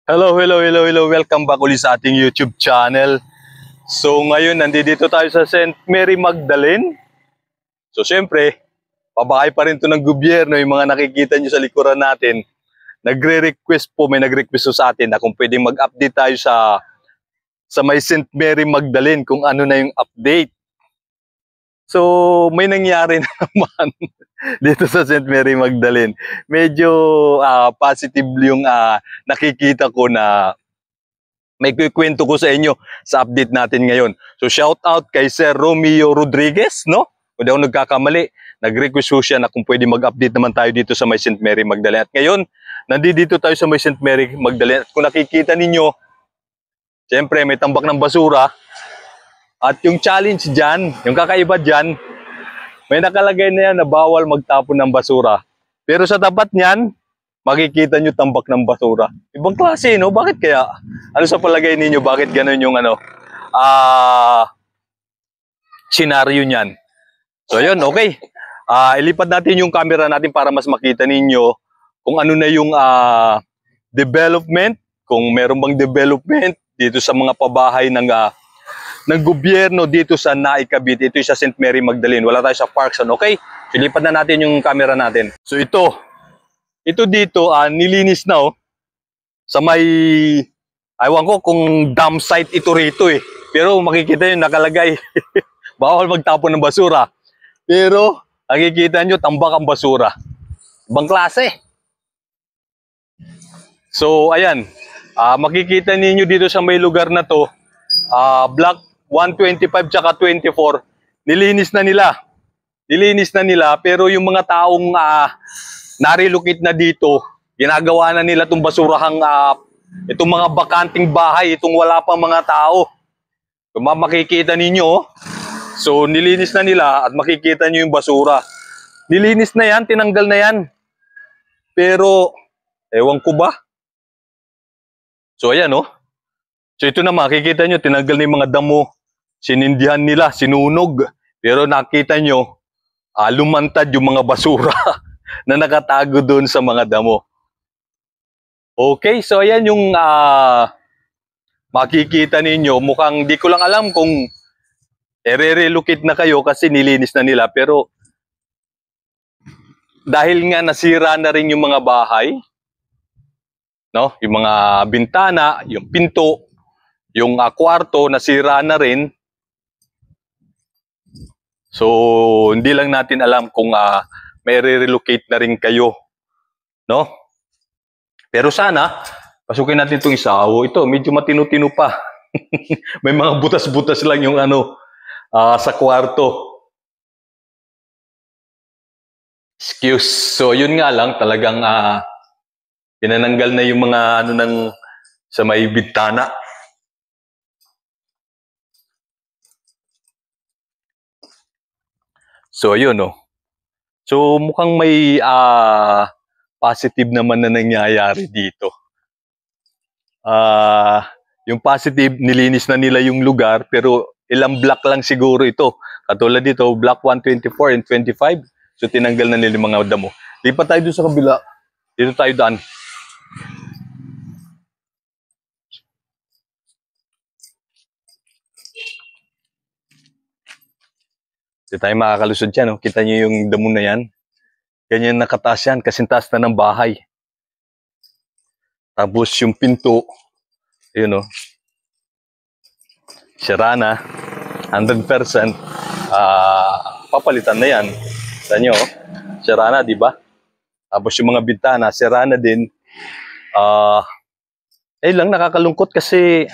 Hello. Welcome back ulit sa ating YouTube channel. So ngayon, nandito tayo sa St. Mary Magdalene. So syempre, pabahay pa rin to ng gobyerno. Yung mga nakikita nyo sa likuran natin, may nag-request po sa atin na kung pwedeng mag-update tayo sa may St. Mary Magdalene, kung ano na yung update. So may nangyari na naman dito sa St. Mary Magdalene. Medyo positive yung nakikita ko na may kukwento ko sa inyo sa update natin ngayon. So shout out kay Sir Romeo Rodriguez, no? Kung di ako nagkakamali, nag-request ko siya na kung pwede mag-update naman tayo dito sa may St. Mary Magdalene. At ngayon, nandito tayo sa may St. Mary Magdalene. At kung nakikita ninyo, siyempre may tambak ng basura. At yung challenge dyan, yung kakaiba dyan, may nakalagay na yan na bawal magtapon ng basura. Pero sa tapat niyan, makikita nyo tambak ng basura. Ibang klase, no? Bakit kaya? Ano sa palagay ninyo? Bakit ganun yung senaryo niyan? So yun, okay. Ilipat natin yung camera natin para mas makita ninyo kung ano na yung development, kung meron bang development dito sa mga pabahay ng gobyerno dito sa Naik, Cavite. Ito sa St. Mary Magdalene. Wala tayo sa Parkson, okay? So, ilipat na natin yung camera natin. So ito dito, nilinis na sa may, aywan ko kung dam site ito rito eh. Pero makikita nyo nakalagay, bawal magtapon ng basura. Pero nakikita nyo tambak ang basura. Ibang klase. So ayan, makikita ninyo dito sa may lugar na to, block 125 tsaka 24, nilinis na nila. Pero yung mga taong narilocate na dito, ginagawa na nila itong basurahang itong mga bakanting bahay, itong wala pang mga tao. Kung makikita ninyo, so nilinis na nila at makikita nyo yung basura. Nilinis na yan, tinanggal na yan. Pero, ewan ko ba? So ayan So ito na makikita nyo, tinanggal na yung mga damo. Sinindihan nila, sinunog. Pero nakita nyo, lumantad yung mga basura na nakatago doon sa mga damo. Okay, so ayan yung makikita ninyo. Mukhang di ko lang alam kung relocate na kayo kasi nilinis na nila. Pero dahil nga nasira na rin yung mga bahay, no? Yung mga bintana, yung pinto, yung kwarto, nasira na rin. So, hindi lang natin alam kung may relocate na rin kayo, no? Pero sana, pasukin natin itong isa. Ito, medyo matino-tino pa. May mga butas-butas lang yung sa kwarto. Excuse. So, yun nga lang, talagang pinananggal na yung mga sa may bintana. So, ayun So, mukhang may positive naman na nangyayari dito. Yung positive, nilinis na nila yung lugar, pero ilang block lang siguro ito. Katulad dito, block 124 and 25. So, tinanggal na nila yung mga damo. Lipat tayo doon sa kabila. Dito tayo daan. Dito tayo makakalusod dyan. Kita nyo yung damo na yan. Ganyan nakataas yan, kasintaas na ng bahay. Tapos yung pinto, yun sira na, 100%, papalitan na yan. Sa nyo, sira na, di ba? Tapos yung mga bintana, sira na din. Lang, nakakalungkot kasi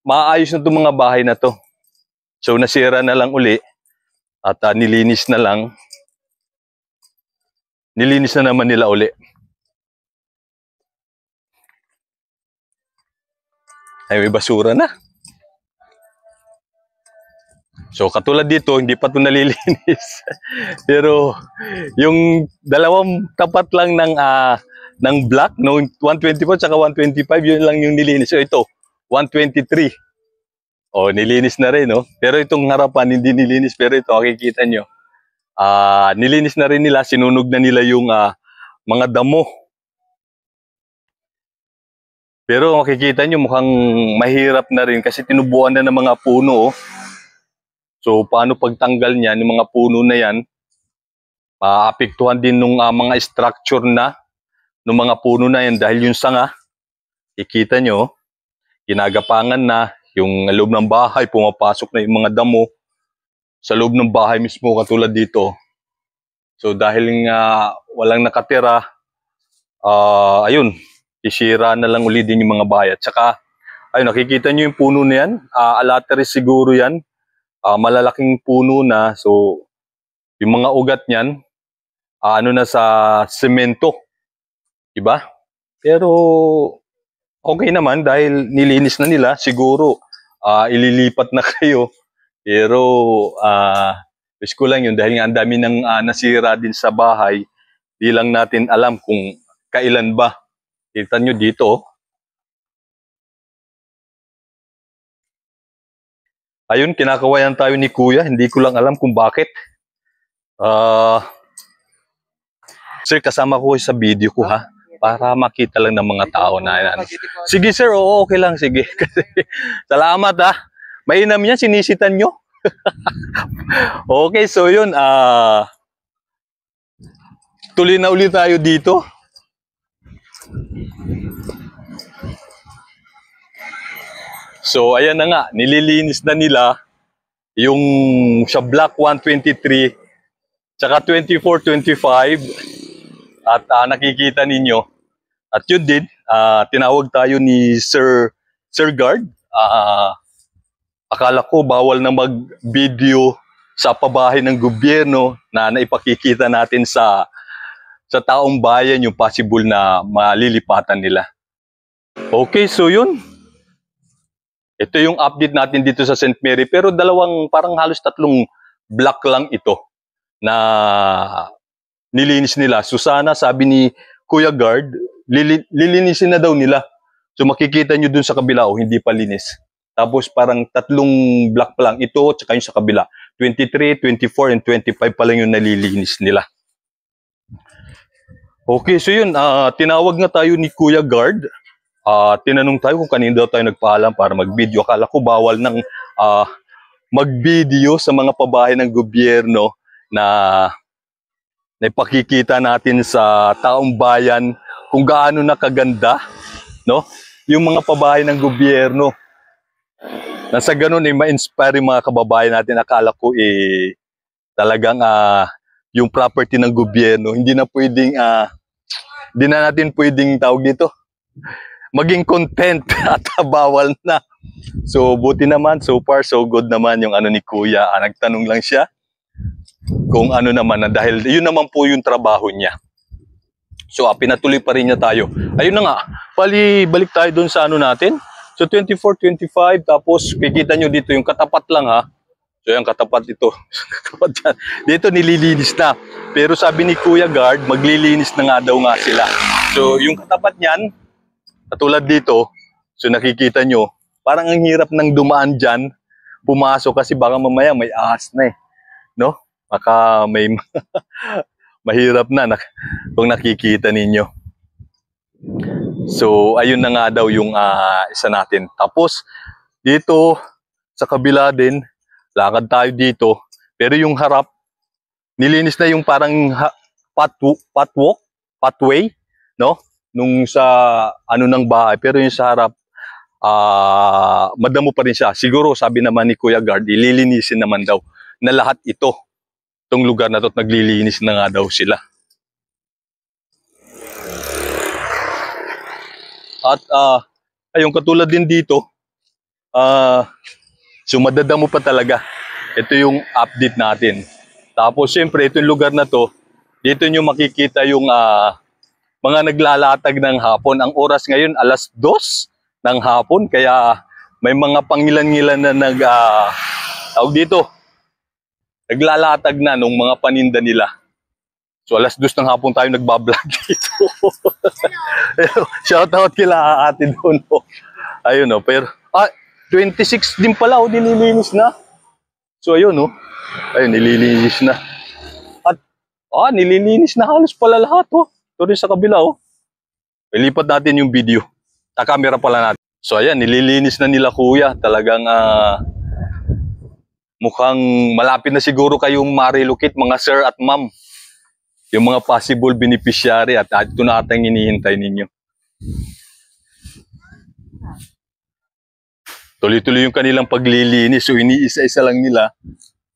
maayos na itong mga bahay na to. So, nasira na lang uli at nilinis na lang. Nilinis na naman nila uli. Ay, may basura na. So, katulad dito, hindi pa ito nalilinis. Pero, yung dalawang tapat lang ng block, no, 124 at 125, yun lang yung nilinis. So, ito, 123. Nilinis na rin, Pero itong harapan, hindi nilinis. Pero ito, makikita nyo. Nilinis na rin nila, sinunog na nila yung mga damo. Pero makikita nyo mukhang mahirap na rin kasi tinubuan na ng mga puno. Oh. So paano pagtanggal niyan, yung mga puno na yan, maapektuhan din ng mga structure na ng mga puno na yan dahil yung sanga, ikita nyo, ginagapangan na, yung loob ng bahay, pumapasok na yung mga damo sa loob ng bahay mismo katulad dito. So dahil nga walang nakatira, ayun, isira na lang uli din yung mga bahay. At saka, ayun, nakikita nyo yung puno na yan, alateris siguro yan, malalaking puno na. So yung mga ugat niyan, ano na sa semento, diba? Pero okay naman dahil nilinis na nila, siguro ililipat na kayo. Pero wish ko lang yun dahil nga ang dami ng nasira din sa bahay, di lang natin alam kung kailan ba. Kita nyo dito. Ayun, kinakawayan tayo ni Kuya, hindi ko lang alam kung bakit. Sir, kasama ko sa video ko ha, para makita lang ng mga tao na yan. Sige sir, oo, okay lang, sige. Salamat ha. Mainam yan, sinisitan nyo. Okay, so yun, tuloy na ulit tayo dito. So ayan na nga, nililinis na nila yung sa block 123 tsaka 24, 25 at nakikita ninyo. At yun din, tinawag tayo ni Sir Guard. Akala ko bawal na mag-video sa pabahay ng gobyerno na naipakikita natin sa taong bayan yung possible na malilipatan nila. Okay, so yun. Ito yung update natin dito sa St. Mary, pero parang halos 3 block lang ito na nilinis nila. Susana, sabi ni Kuya Guard, lilinisin na daw nila. So makikita nyo dun sa kabila, hindi pa linis. Tapos parang 3 block pa lang ito, tsaka yung sa kabila. 23, 24, and 25 pa lang yung nalilinis nila. Okay, so yun, tinawag nga tayo ni Kuya Guard. Tinanong tayo kung kanino daw tayo nagpaalam para mag-video. Akala ko bawal ng mag-video sa mga pabahay ng gobyerno na ipakikita natin sa taong bayan kung gaano nakaganda, no? Yung mga pabahay ng gobyerno. Nasa ganun ma-inspire yung mga kababayan natin. Akala ko talagang yung property ng gobyerno, hindi na natin pwedeng tawag dito, maging content at bawal na. So buti naman, so far so good naman yung ni Kuya. Nagtanong lang siya kung ano naman na dahil yun naman po yung trabaho niya. So pinatuloy pa rin niya tayo. Ayun na nga, balik tayo dun sa natin. So 24, 25, tapos kikita nyo dito yung katapat lang ha. So yung katapat ito. Dito nililinis na. Pero sabi ni Kuya Guard, maglilinis na nga daw nga sila. So yung katapat niyan, katulad dito, so nakikita nyo, parang ang hirap ng dumaan dyan, pumasok kasi baka mamaya may ahas na no? Baka may mahirap na kung nakikita ninyo. So ayun na nga daw yung isa natin. Tapos dito sa kabila din, lakad tayo dito, pero yung harap, nilinis na yung parang pathway, no? Nung sa ng bahay, pero yung sa harap madamo pa rin siya. Siguro sabi naman ni Kuya Guard, ililinisin naman daw na lahat itong lugar na to at naglilinis na nga daw sila. At ayun, katulad din dito, so madadamo pa talaga. Ito yung update natin. Tapos siyempre itong lugar na to, dito nyo makikita yung mga naglalatag ng hapon. Ang oras ngayon, 2:00 ng hapon. Kaya may mga pangilan-ngilan na tawag dito, naglalatag na nung mga paninda nila. So 2:00 ng hapon tayo nagbablog dito. Shoutout kila ate doon. Ayun o. Pero 26 din pala nililinis na. So ayun o. Ayun, nililinis na. At nililinis na halos pala lahat o. Ito rin sa kabila o. Ilipat natin yung video. Sa camera pala natin. So ayan, nililinis na nila kuya. Talagang mukhang malapit na siguro kayong ma-relocate mga sir at ma'am. Yung mga possible beneficiary at ito na atang hinihintay ninyo. Tuloy-tuloy yung kanilang paglilinis. So iniisa-isa lang nila.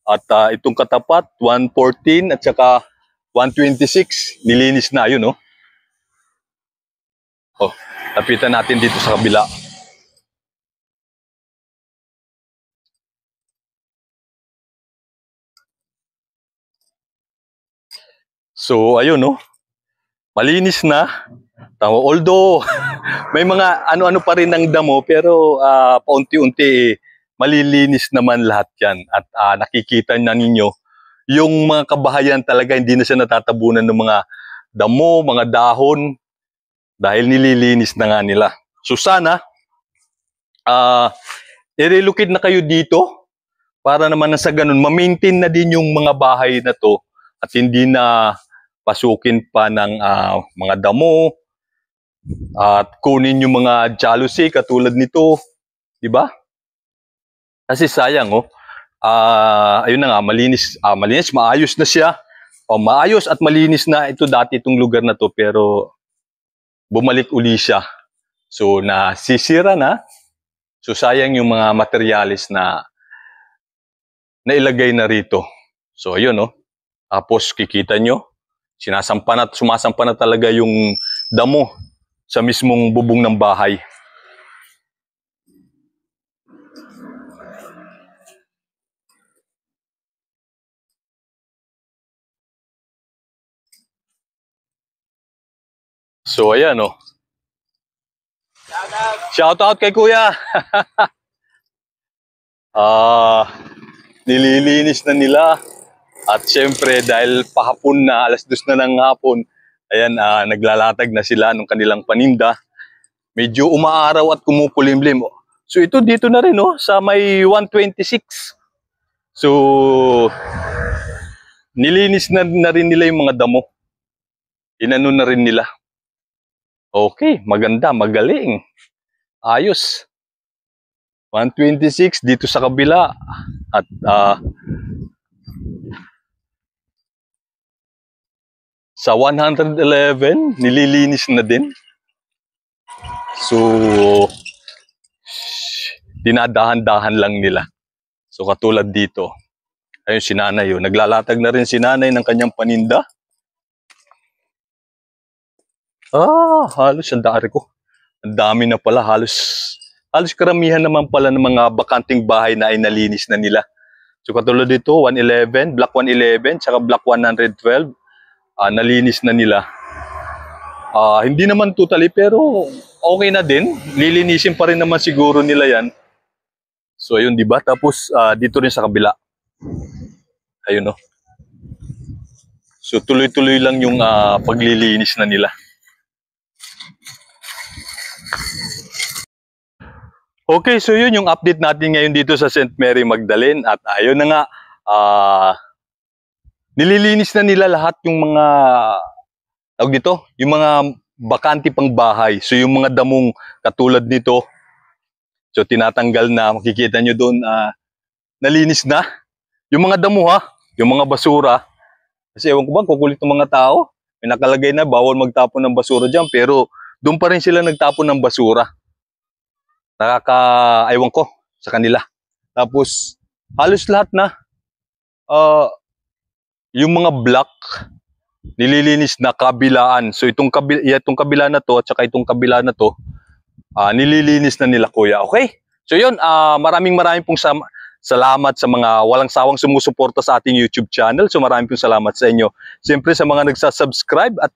At itong katapat, 114 at saka 126, nilinis na yun, no? Oh, lapitan natin dito sa kabila. So, ayun, no? Malinis na. Although, may mga ano-ano pa rin ng damo, pero paunti-unti, malilinis naman lahat yan. At nakikita na ninyo, yung mga kabahayan talaga, hindi na siya natatabunan ng mga damo, mga dahon, dahil nililinis na nga nila. So sana, i-relocate na kayo dito para naman sa ganun, ma-maintain na din yung mga bahay na to at hindi na pasukin pa ng mga damo at kunin yung mga jealousy katulad nito, di ba? Kasi sayang, oh. Ayun na nga, malinis, maayos na siya. Maayos at malinis na ito dati itong lugar na to, pero bumalik uli siya. So, nasisira na. So, sayang yung mga materialis na nailagay na rito. So, ayun, no? Tapos, kikita nyo, sumasampa na talaga yung damo sa mismong bubong ng bahay. So, ayan, no? Shout out kay Kuya. Nililinis na nila. At syempre, dahil pahapon na, 2:00 na ng hapon, ayan, naglalatag na sila ng kanilang paninda. Medyo umaaraw at kumukulimlim. So ito dito na rin, no, sa may 126. So, nilinis na rin nila yung mga damo. Inano na rin nila. Okay, maganda, magaling. Ayos. 126 dito sa kabila. At sa 111, nililinis na din. So, dinadahan-dahan lang nila. So, katulad dito. Ayun, si nanay yun. Naglalatag na rin si nanay ng kanyang paninda. Halos ang dari ko. Ang dami na pala. Halos karamihan naman pala ng mga bakanting bahay na ay nalinis na nila. So, katulad dito, 111, block 111, saka block 112. Nalinis na nila. Hindi naman totally, pero okay na din. Lilinisin pa rin naman siguro nila yan. So, ayun, di ba? Tapos, dito rin sa kabila. Ayun, no? So, tuloy-tuloy lang yung paglilinis na nila. Okay, so yun yung update natin ngayon dito sa St. Mary Magdalene. At ayun na nga, nililinis na nila lahat yung mga, tawag dito, yung mga bakanti pang bahay. So yung mga damong katulad nito, so tinatanggal na, makikita nyo doon, nalinis na. Yung mga damo ha, yung mga basura, kasi ewan ko ba, kukulit ng mga tao, may nakalagay na, bawal magtapon ng basura dyan, pero doon pa rin sila nagtapon ng basura. Ewan ko sa kanila. Tapos, halos lahat na, yung mga block, nililinis na kabilaan. So itong kabila na to at saka itong kabila na to, nililinis na nila kuya. Okay? So yun, maraming pong salamat sa mga walang sawang sumusuporta sa ating YouTube channel. So maraming pong salamat sa inyo. Siyempre sa mga nagsasubscribe at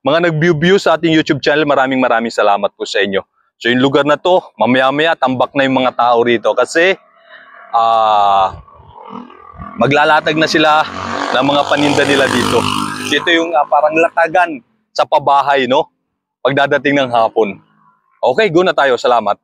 mga nag-view sa ating YouTube channel, maraming salamat po sa inyo. So yung lugar na to, mamaya-maya tambak na yung mga tao rito kasi maglalatag na sila ng mga paninda nila dito. Ito yung parang latagan sa pabahay, no? Pagdadating ng hapon. Okay, go na tayo. Salamat.